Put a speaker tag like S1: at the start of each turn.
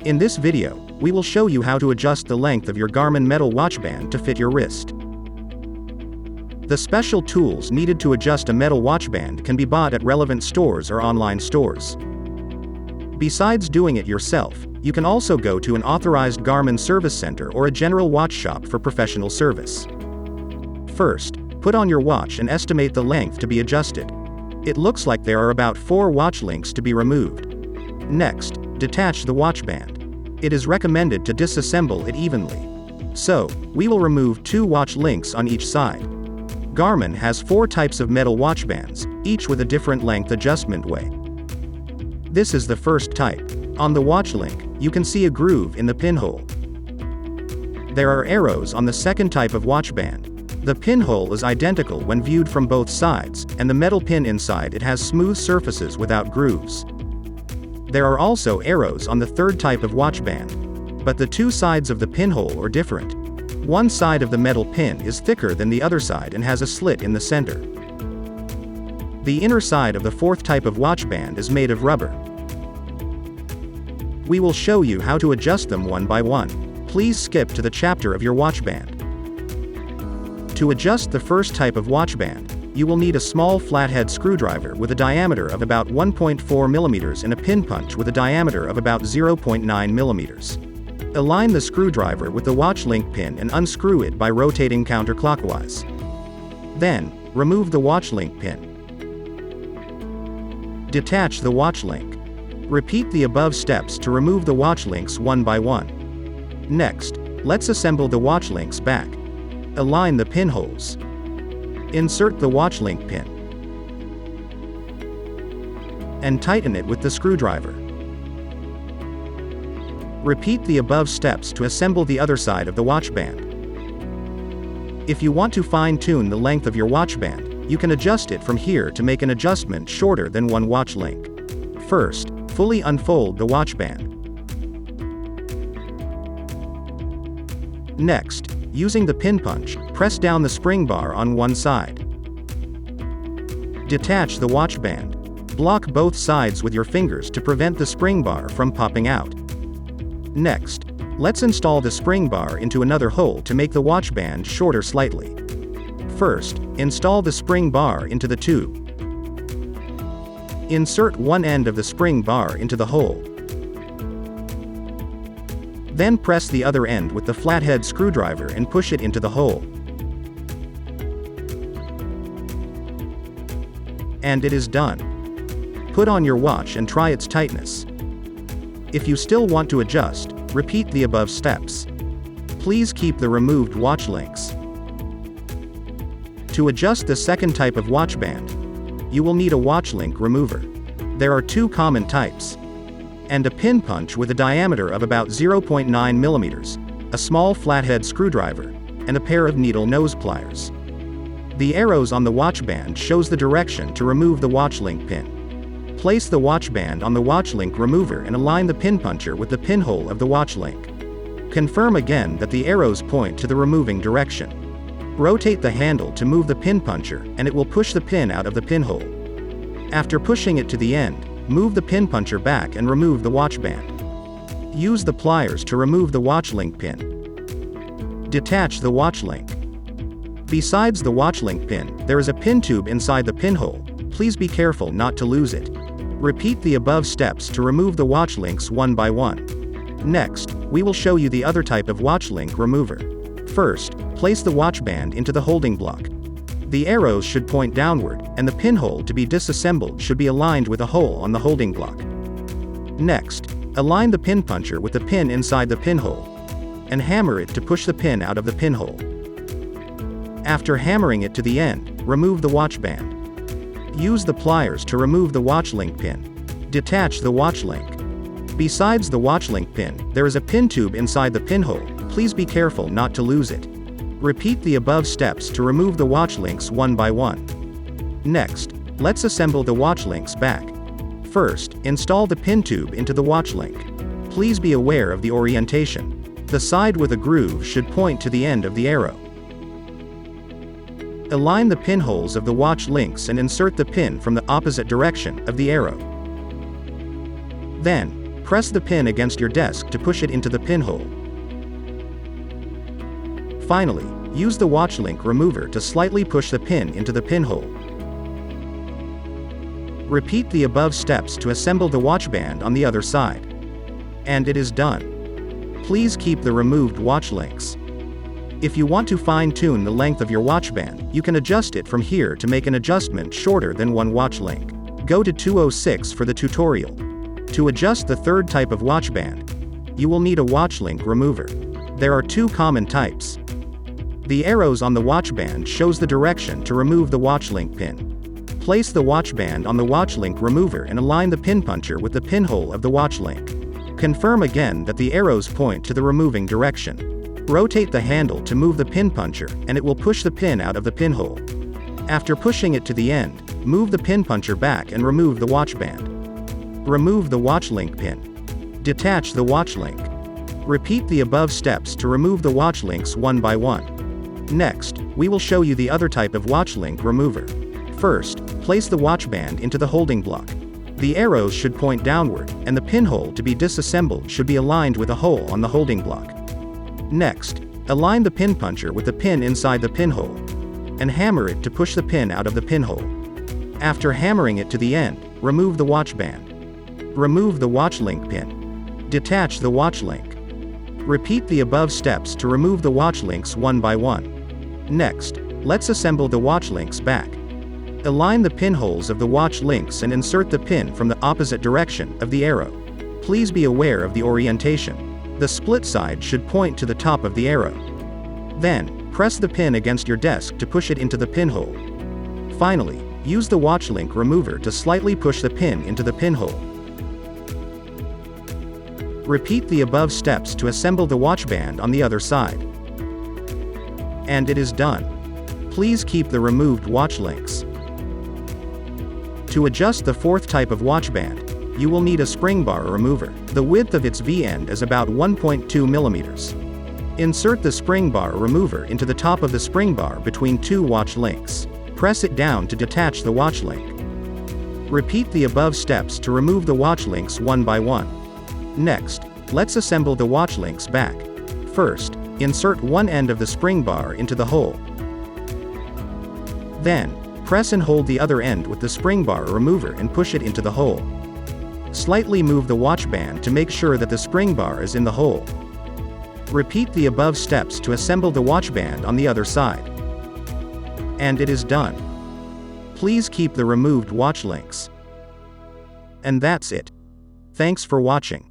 S1: In this video, we will show you how to adjust the length of your Garmin metal watch band to fit your wrist. The special tools needed to adjust a metal watch band can be bought at relevant stores or online stores. Besides doing it yourself, you can also go to an authorized Garmin service center or a general watch shop for professional service. First, put on your watch and estimate the length to be adjusted. It looks like there are about 4 watch links to be removed. Next, detach the watch band. It is recommended to disassemble it evenly. So, we will remove 2 watch links on each side. Garmin has 4 types of metal watch bands, each with a different length adjustment way. This is the first type. On the watch link, you can see a groove in the pinhole. There are arrows on the second type of watch band. The pinhole is identical when viewed from both sides, and the metal pin inside it has smooth surfaces without grooves. There are also arrows on the third type of watch band. But the 2 sides of the pinhole are different. One side of the metal pin is thicker than the other side and has a slit in the center. The inner side of the fourth type of watch band is made of rubber. We will show you how to adjust them one by one. Please skip to the chapter of your watch band. To adjust the first type of watch band, you will need a small flathead screwdriver with a diameter of about 1.4 mm and a pin punch with a diameter of about 0.9 mm. Align the screwdriver with the watch link pin and unscrew it by rotating counterclockwise. Then, remove the watch link pin. Detach the watch link. Repeat the above steps to remove the watch links one by one. Next, let's assemble the watch links back. Align the pinholes. Insert the watch link pin. And tighten it with the screwdriver. Repeat the above steps to assemble the other side of the watch band. If you want to fine-tune the length of your watch band, you can adjust it from here to make an adjustment shorter than 1 watch link. First, fully unfold the watch band. Next, using the pin punch, press down the spring bar on one side. Detach the watch band. Block both sides with your fingers to prevent the spring bar from popping out. Next, let's install the spring bar into another hole to make the watch band shorter slightly. First, install the spring bar into the tube. Insert one end of the spring bar into the hole. Then press the other end with the flathead screwdriver and push it into the hole. And it is done. Put on your watch and try its tightness. If you still want to adjust, repeat the above steps. Please keep the removed watch links. To adjust the second type of watch band, you will need a watch link remover. There are 2 common types. And a pin punch with a diameter of about 0.9 mm, a small flathead screwdriver, and a pair of needle nose pliers. The arrows on the watch band shows the direction to remove the watch link pin. Place the watch band on the watch link remover and align the pin puncher with the pinhole of the watch link. Confirm again that the arrows point to the removing direction. Rotate the handle to move the pin puncher and it will push the pin out of the pinhole. After pushing it to the end, move the pin puncher back and remove the watch band. Use the pliers to remove the watch link pin. Detach the watch link. Besides the watch link pin, there is a pin tube inside the pinhole. Please be careful not to lose it. Repeat the above steps to remove the watch links one by one. Next, we will show you the other type of watch link remover. First, place the watch band into the holding block. The arrows should point downward, and the pinhole to be disassembled should be aligned with a hole on the holding block. Next, align the pin puncher with the pin inside the pinhole, and hammer it to push the pin out of the pinhole. After hammering it to the end, remove the watch band. Use the pliers to remove the watch link pin. Detach the watch link. Besides the watch link pin, there is a pin tube inside the pinhole. Please be careful not to lose it. Repeat the above steps to remove the watch links one by one. Next, let's assemble the watch links back. First, install the pin tube into the watch link. Please be aware of the orientation. The side with a groove should point to the end of the arrow. Align the pinholes of the watch links and insert the pin from the opposite direction of the arrow. Then, Press the pin against your desk to push it into the pinhole. Finally, use the watch link remover to slightly push the pin into the pinhole. Repeat the above steps to assemble the watch band on the other side. And it is done. Please keep the removed watch links. If you want to fine-tune the length of your watch band, you can adjust it from here to make an adjustment shorter than one watch link. Go to 206 for the tutorial. To adjust the third type of watch band, you will need a watch link remover. There are two common types. The arrows on the watch band shows the direction to remove the watch link pin. Place the watch band on the watch link remover and align the pin puncher with the pinhole of the watch link. Confirm again that the arrows point to the removing direction. Rotate the handle to move the pin puncher and it will push the pin out of the pinhole. After pushing it to the end, move the pin puncher back and remove the watch band. Remove the watch link pin. Detach the watch link. Repeat the above steps to remove the watch links one by one. Next, we will show you the other type of watch link remover. First, place the watch band into the holding block. The arrows should point downward, and the pinhole to be disassembled should be aligned with a hole on the holding block. Next, align the pin puncher with the pin inside the pinhole, and hammer it to push the pin out of the pinhole. After hammering it to the end, remove the watch band. Remove the watch link pin. Detach the watch link. Repeat the above steps to remove the watch links one by one. Next, let's assemble the watch links back. Align the pinholes of the watch links and insert the pin from the opposite direction of the arrow. Please be aware of the orientation. The split side should point to the top of the arrow. Then, press the pin against your desk to push it into the pinhole. Finally, use the watch link remover to slightly push the pin into the pinhole. Repeat the above steps to assemble the watch band on the other side. And it is done. Please keep the removed watch links. To adjust the fourth type of watch band, you will need a spring bar remover. The width of its V-end is about 1.2 millimeters. Insert the spring bar remover into the top of the spring bar between two watch links. Press it down to detach the watch link. Repeat the above steps to remove the watch links one by one. Next, let's assemble the watch links back. First, insert one end of the spring bar into the hole. Then, press and hold the other end with the spring bar remover and push it into the hole. Slightly move the watch band to make sure that the spring bar is in the hole. Repeat the above steps to assemble the watch band on the other side. And it is done. Please keep the removed watch links. And that's it. Thanks for watching.